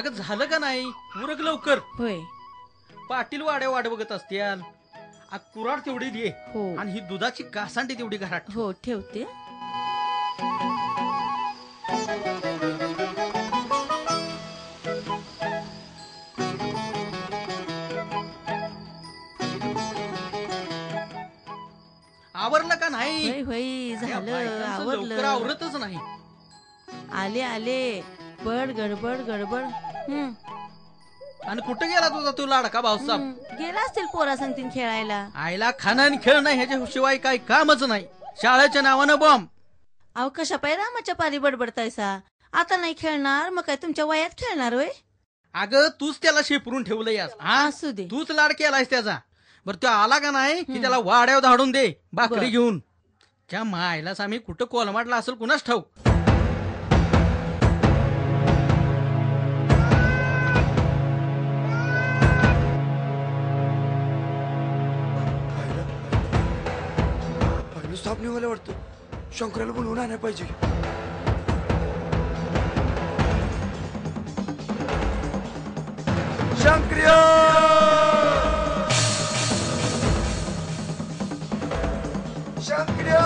अगं झालं का नाही उरक लवकर. होय. पाटील वाट बघत असत्याल. कुराड तेवढी दे हो आणि ही दुधाची कासांडी तेवढी घरात ठेव. हो ठेवते. आवरलं का नाही? होय होय त्या झालं बायकांचं लवकर आवरलं. आवरतच नाही. आले आले बड गडबड गडबड. आणि कुठं गेला तुझा तू लाडका भाऊसाहेब? गेला असतील पोरा सांगतील खेळायला. आईला खाणं आणि खेळ नाही ह्याच्याशिवाय काही कामच नाही. शाळेच्या नावानं बॉम्ब. अहो कशा पाय रामाच्या पारी बडबडतायसा. आता नाही खेळणार मग काय तुमच्या वयात खेळणार होय? अगं तूच त्याला शेपरून ठेवलं यास. असू दे. तूच लाड केलायस त्याचा. बरं तो आला का नाही की त्याला वाड्यावर धाडून दे भाकरी घेऊन. त्या मायलाच आम्ही कुठं कोलमाटला असेल कुणाच ठाऊक. साप निघायला वाटतं. शंकराला बोलवून आणायला पाहिजे. शंकर्या शंकर्या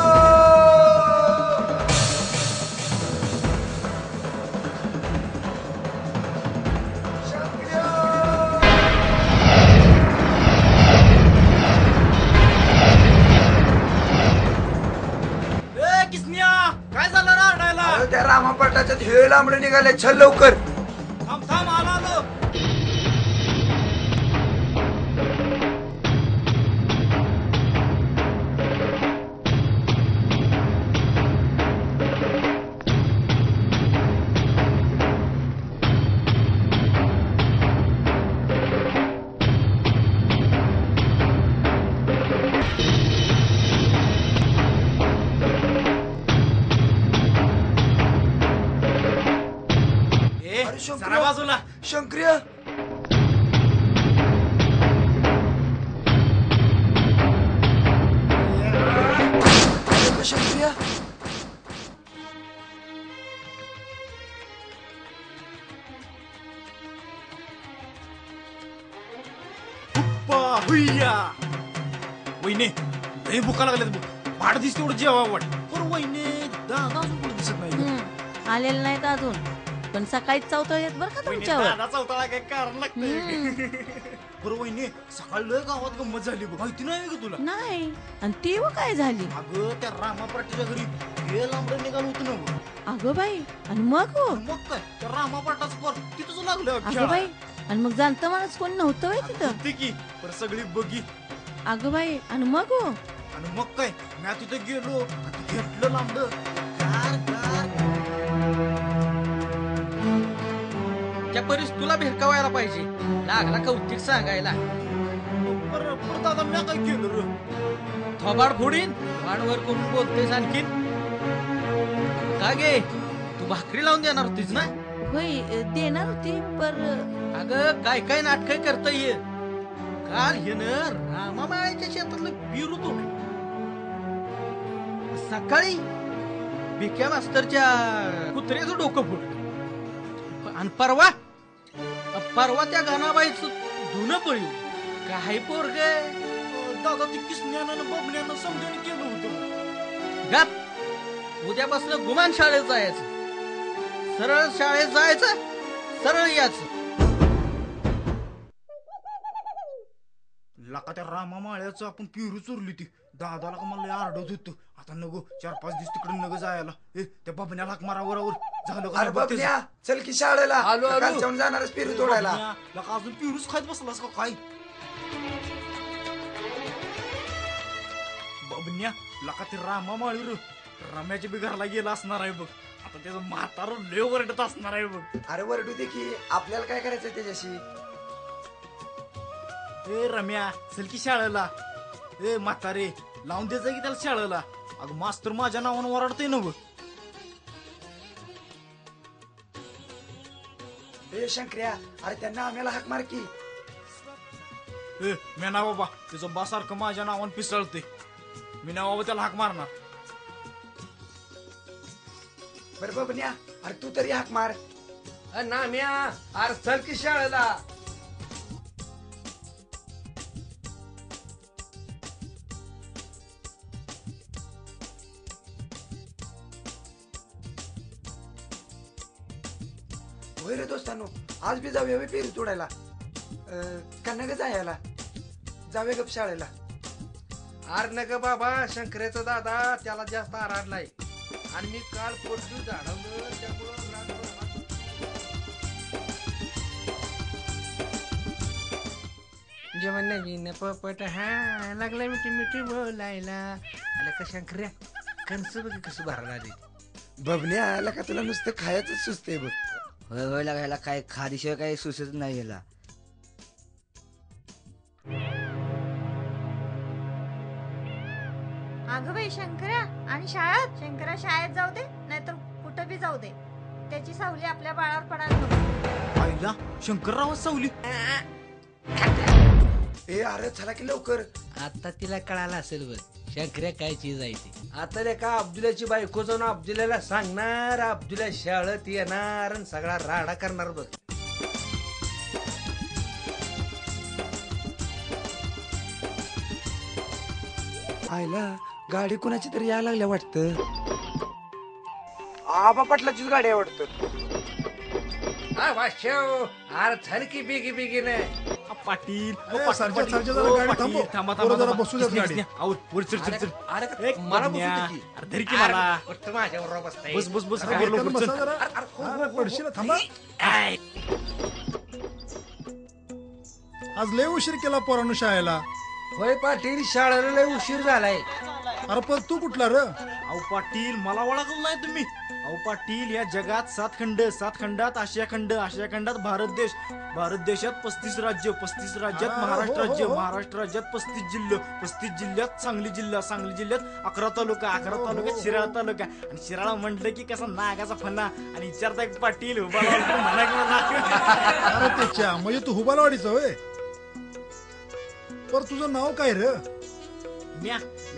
काय झालं राडायला? त्या रामापटाच्या हे लांबडे निघाले. चल लवकर. थांब थांब आलो. जरा बाजूला. शंकर्या शंकर्या वहिने लय भुका लागल्यात बघ. भाड दिसते एवढं जेवा वाट. बरं वहिने दादा अजून कुठे दिसत नाही. आलेलं नाहीत अजून पण सकाळीच चौथळ येत बरं का तुमच्यावर. दादा चौथळा काही कारण लागतं. बरं वहिने सकाळी लय गावात गंमत झाली बघ. माहिती नाही का तुला? नाही. आणि ती व काय झाली? अगं त्या रामापाटाच्या घरी हे लांबडं निघालं होतं ना. अगं बाई आणि मग हो मग काय त्या रामापाटाचं पर तिथंच लागलं. अगं बाई आणि मग जाणतं माणूस कोण नव्हतं बाई तिथं. की पर सगळी बघी. अगं बाई आणि मग हो आणि मग काय मी तिथं गेलो घेतलं लांबड. त्या परीस तुला भेरकावायला पाहिजे. लागला कौतिक सांगायला. बरं दादा मी काय केलं र? थोबाड फोडीन. वाडवर करून बोलतेस आणखीन. का गे तू भाकरी लावून देणार होतीस ना? होय देणार होती पर. अगं काय काय नाटक करता ये. काल हे रामामाळ्याच्या शेतातलं बिरू तोडलं. सकाळी भिक्या मास्तरच्या कुत्र्याचं डोकं फुटलं. आणि परवा त्या गाणाबाईचं धुणं पळू. काय पोरग दादा ती किसण्यानं बबण्यानं समजून केलं होतं. गप. उद्यापासून गुमान शाळेत जायचं. सरळ शाळेत जायचं सरळ यायचं. लका त्या रामा माळ्याचं आपण पिरू चोरली ती. दादाला का मला आरडत होतं. आता नको 4-5 दिवस तिकडे नग जायला. त्या बाबण्याला हाक मारावर झालं का? बाबन्या चल की शाळेला. कालच्याहून जाणारच पेरू तोडायला. लका अजून पिरूच खात बसलास का काय? बाबन्या लका ते रामा माळी र रम्याच्या बी घरला गेला असणार आहे बघ. आता त्याचं म्हातारं लय वरडत असणार आहे बघ. अरे वरडू दे की आपल्याला काय करायचं त्याच्याशी. ए रम्या चल की शाळेला. ए म्हातारे लावून द्यायचं की त्याला शाळेला. अगं मास्तर माझ्या नावानं ओरडतय ना. ए शंकर्या अरे त्यांना आम्हाला हाक मार की. ए मी ना बाबा त्याचं बासारखं माझ्या नावानं पिसळते. मी ना बाबा त्याला हाक मारणार. बरं बाबन्या अरे तू तरी हाक मार. नाम्या अरे चल की शाळेला. होय रे दोस्तांनो, आज बी जाऊया बे पेरू तोडायला. कन्या ग जायला जाऊया गप शाळेला. अरे नका बाबा, शंकरेचा दादा त्याला जास्त आराडलाय आणि मी काल पोटू झाडवलं त्यामुळं जेवण नवीन पपट हा लागला मिठी मिठी बोलायला. आला का शंकर्या, कणस बघ कसं भरायला आली. बबन्या आला का तुला नुसतं खायचं सुचतंय बघ. होय होय लागायला काय खादीशिवाय काही सुचत नाही याला. अगं बाई शंकर्या आणि शाळेत, शंकरा शाळेत जाऊ दे नाहीतर कुठं बी जाऊ दे, त्याची सावली आपल्या बाळावर पडायला नको. आईला शंकरराव सावली. ए अरे चला की लवकर. आता तिला कळालं असेल बघ शंकर्या काय चीज आहे ती. आता रे का अब्दुल्याची बायको जाऊन अब्दुल्याला सांगणार, अब्दुल्या शाळेत येणार आणि सगळा राडा करणार बघ. आयला गाडी कुणाची तरी यायला लागल्या वाटतं. आबा पाटलाचीच गाडी आहे वाटतं. अरे चल की बिगी बिगी नाही. पाटील सरजा जरा गाडी थांबव. थांबा पोरं जरा बसू द्यात गाडी. मला माझ्यावर बसताय. बस बस बस एकदम बसा जरा. अरे, पडशील थांबा. आज लय उशीर केला पोरांनो शाळेला. होय पाटील, शाळेला लय उशीर झालाय. अरे पण तू कुठला र? अहो पाटील, मला ओळखलं नाही तुम्ही? अहो पाटील, या जगात 7 खंड, 7 खंडात आशिया खंड, आशिया खंडात भारत देश, भारत देशात 35 राज्य, 35 राज्यात हा, महाराष्ट्र हो, राज्य, हो. महाराष्ट्र राज्यात 35 जिल्हे, 35 जिल्ह्यात सांगली जिल्हा, सांगली जिल्ह्यात 11 तालुका, 11 तालुक्यात शिराळा तालुका. आणि शिराळा म्हटलं की कसा नागाचा फणा. आणि विचारता पाटील उभा राहून म्हणा किंवा नाक. अरे त्याच्या म्हणजे तू हुबालवाडीचा होय. पर तुझं नाव काय र? म्या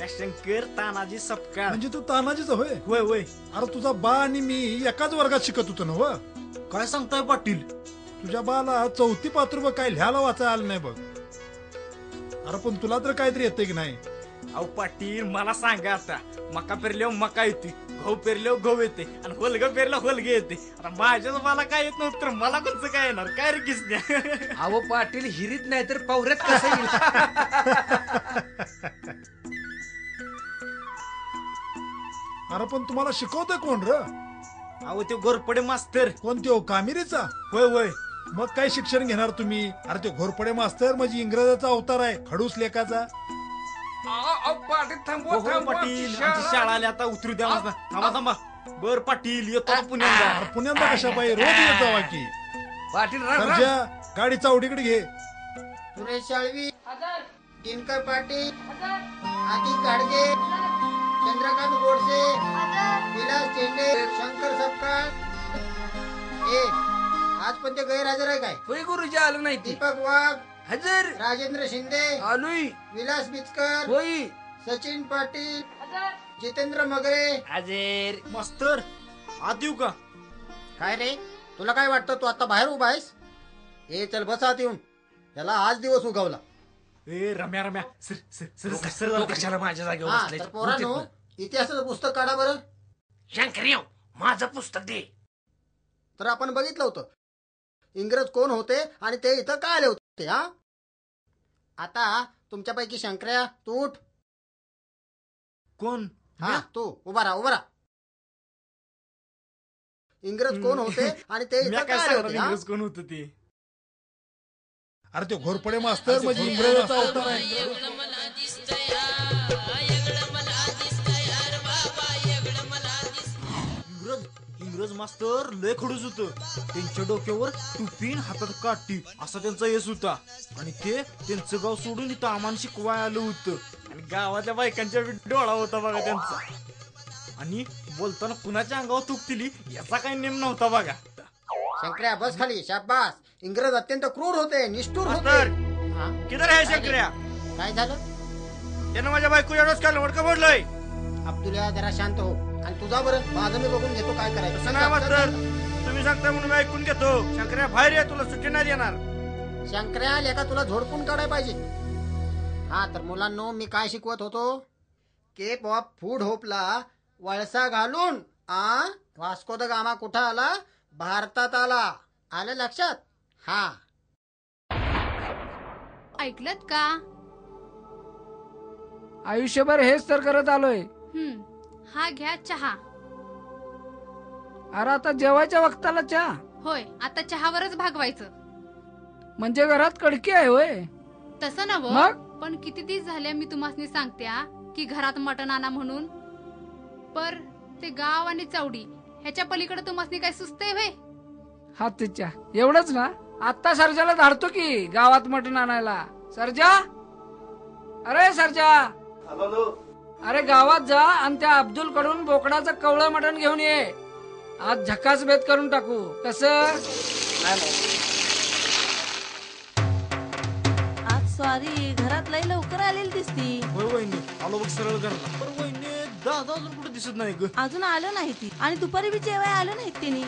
शंकर तानाजी सपकाळ. म्हणजे तू तानाजीच होय. होय होय. अरे तुझा बा आणि मी एकाच वर्गात शिकत होतो ना व. काय सांगताय पाटील? तुझ्या बाला 4थी पात्रब काय लिहायला वाचायला आलं नाही बघ. अरे पण तुला तर काहीतरी येते की नाही? अहो पाटील, मला सांगा आता, मका पेरल्यावर मका येते, गहू पेरल्यावर गहू येते, आणि होलग पेरल्यावर होलगे येते. आता माझ्याच मला काय येत नव्हतं तर मला कोणचं काय येणार? काय रे किसन्या? अहो पाटील, हिरीत नाही तर पावऱ्यात कसं येईल? अरे पण तुम्हाला शिकवतोय कोण र? अहो ते गोरपडे मास्तर. कोणत्या कामिरीचा? होय होय. मग काय शिक्षण घेणार तुम्ही? अरे ते घोरपडे मास्तर म्हणजे इंग्रजाचा अवतार आहे, खडूस लेखाचा. पाटील थांबवा, हो हो पाटील, आमची शाळा आली, आता उतरू द्या मला. थांबा थांबा. बर पाटील, येतो का पुण्याला? अरे पुण्याला कशा पाहिजे? रोज येत जावा की. पाटील सरजा, गाडी चावडीकडे घे. सुरेश शाळवी, दिनकर पाटील, आदी गाडगे, चंद्रकांत गोडसे, विलास चेंडे, शंकर सपकाळ. आज पण ते गैरहजर आहे काय? होय गुरुजी, आलो नाही ती. दीपक वाघ हजर. राजेंद्र शिंदे आलोय. विलास बिचकर होय. सचिन पाटील जितेंद्र मगरे हजर. मास्तर आत येऊ का? काय रे, तुला काय वाटतं तू आता बाहेर उभा आहेस? चल बसा आत येऊन. त्याला आज दिवस उगवला. रम्या रम्या सर सर सर तो सर कशाला माझ्या जागेवर हा, बसलाय? तर पोरांनो, इतिहासाचं पुस्तक काढा बरं. शंकरराव, माझं पुस्तक दे. तर आपण बघितलं होतं इंग्रज कोण होते आणि ते इथं काय आले होते. हा, आता तुमच्यापैकी शंकर्या तू उठ. कोण? हा, तू उभा राहा, उभा राहा. इंग्रज कोण होते आणि ते म्या इथं काय काय आले सांगणार होते. हा? इंग्रज कोण होतं ते? अरे ते घोरपडे मास्तर म्हणजे इंग्रजाचा अवतार आहे. इंग्रज मास्तर लय खडूस होत. त्यांच्या डोक्यावर टुपी आणि हातात काठी असा त्यांचा येस होता. आणि ते त्यांचं गाव सोडून इथं आम्हाला शिकवाय आलं होतं. आणि गावातल्या बायकांच्या डोळा होता बघा त्यांचा. आणि बोलताना कुणाच्या अंगावर थूक दिली याचा काही नेम नव्हता बघा. शंकर्या बस खाली. शाबास. इंग्रज अत्यंत क्रूर होते, निष्ठुर होते. मास्तर, हा? किधर आहे शंकर्या? काय झालं? त्यानं माझ्या बायकोच्या डोसक्याला वडकं बोललोय. अब्दुल्या, जरा शांत हो आणि तुझा बरं माझं मी बघून घेतो काय करायचं. तसं नाही मास्तर, तुम्ही सांगता म्हणून मी ऐकून घेतो. शंकर्या बाहेर ये, तुला सुट्टी नाही देणार. शंकर्या लेका तुला झोडपून काढायला पाहिजे. हा तर मुलांनो, मी काय शिकवत होतो? केप ऑफ फूड होपला वळसा घालून वास्को द गामा कुठं आला? भारतात आला. आलं लक्षात? हा, ऐकलत का? आयुष्यभर हेच तर करत आलोय. हा घ्या चहा. अरे आता जेवायच्या वक्ताला चहा? होय, आता चहावरच भागवायचं. म्हणजे घरात कडकी आहे होय? तसं नव, मग? पण किती दिवस झाले मी तुम्हाला सांगत्या की घरात मटण आणा म्हणून. पर ते गाव आणि चौडी ह्याच्या पलीकडे तुम्हाला काय सुचतंय व्हय? हा तिच्या एवढंच ना. आता सर्जाला धाडतो की गावात मटण आणायला. सर्जा, अरे सर्जा, अरे गावात जा आणि त्या अब्दुल कडून बोकडाचं कवळं मटण घेऊन ये. आज झकास बेत करून टाकू. कसं? आज स्वारी घरात लई लवकर आलेली दिसती. होय वहिनी, आलो बघ सरळ घरला. पण वहिनी, दादा अजून कुठे दिसत नाही ग. अजून आलं नाही ती, आणि दुपारी बी जेवाय आलं नाहीत त्यांनी.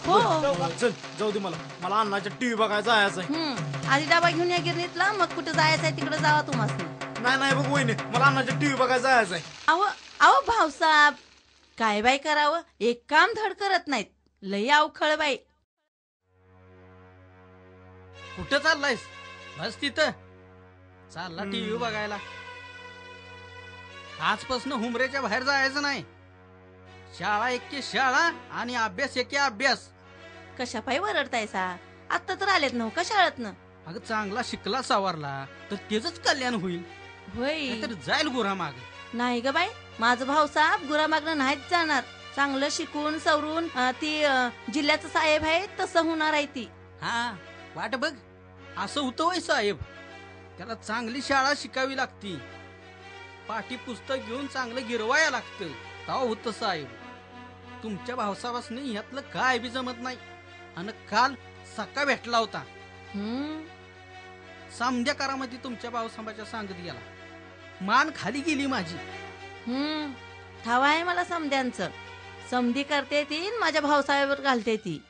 हो, चल जाऊ दे, मला अन्नाच्या टीव्ही बघायला जायचं आहे. आधी डबा घेऊन या गिरणीतला, मग कुठे जायचं आहे तिकडे जावा तुम्हाला. नाही बघ वहिनी, मला अन्नाच्या टीव्ही बघायला जायचं आहे. अहो भाऊसाहेब, काय बाई करावं, एक काम धड करत नाहीत. लई अवखळ बाई. कुठं चाललायस? बस तिथं. चालला टीव्ही बघायला. आजपासून हुमरेच्या बाहेर जायचं नाही. शाळा एके शाळा आणि अभ्यास एके अभ्यास. कशा पायी वरडतायसा? आता तर आलेत नव का शाळेतनं? अगं चांगला शिकला सावरला तर त्याच कल्याण होईल. होय, तर जाईल गुरा माग. नाही ग बाई, माझं भाऊसाहेब गुरामागणं नाहीच जाणार. चांगलं शिकून सवरून ती जिल्ह्याचं साहेब आहे तसं होणार आहे ती. हा, वाट बघ. असं होतं वय साहेब. त्याला चांगली शाळा शिकावी लागती. पाठी पुस्तक घेऊन चांगलं गिरवाया लागतं. तेव्हा होतं साहेब. तुमच्या भावसापासून ह्यातलं काय बी जमत नाही. आणि काल सका भेटला होता. समध्या करामध्ये तुमच्या भावसांबाच्या सांगत गेला. मान खाली गेली माझी. ठावा आहे मला समध्यांचं. समधी करते ती, माझ्या भाऊसाहेबावर घालते ती.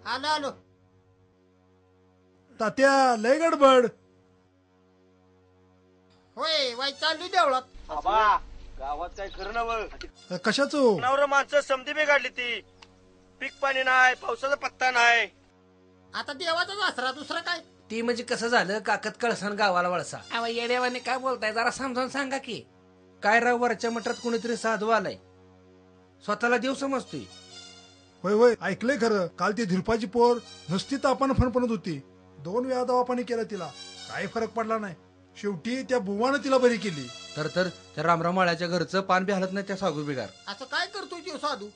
आलो आलो. तात्या, लय गडबड. होय, वाई चालली देवळात. गावात काय खरं नव. कशाचं? नवरं माणसं समधी बिघडली ती. पीक पाणी नाही, पावसाचा पत्ता नाही. आता देवाचाच आसरा, दुसरं काय? ती म्हणजे कसं झालं, काकत कळसान गावाला वळसा. अहो येड्यावाने काय बोलताय, जरा समजावून सांगा की. काय राव, वरच्या मठात कोणीतरी साधू आलाय, स्वतःला देव समजतोय. होय होय, ऐकलंय खरं. काल ती धुरपाची पोर नुसती तापानं फणफणत होती. 2 वेळा दवापाणी केला तिला, काही फरक पडला नाही. शेवटी त्या बुवानं तिला बरी केली. तर त्या रामरामाळ्याच्या घरचं पान बी हलत नाही त्या सागू बिगार. असं काय करतोय तो साधू?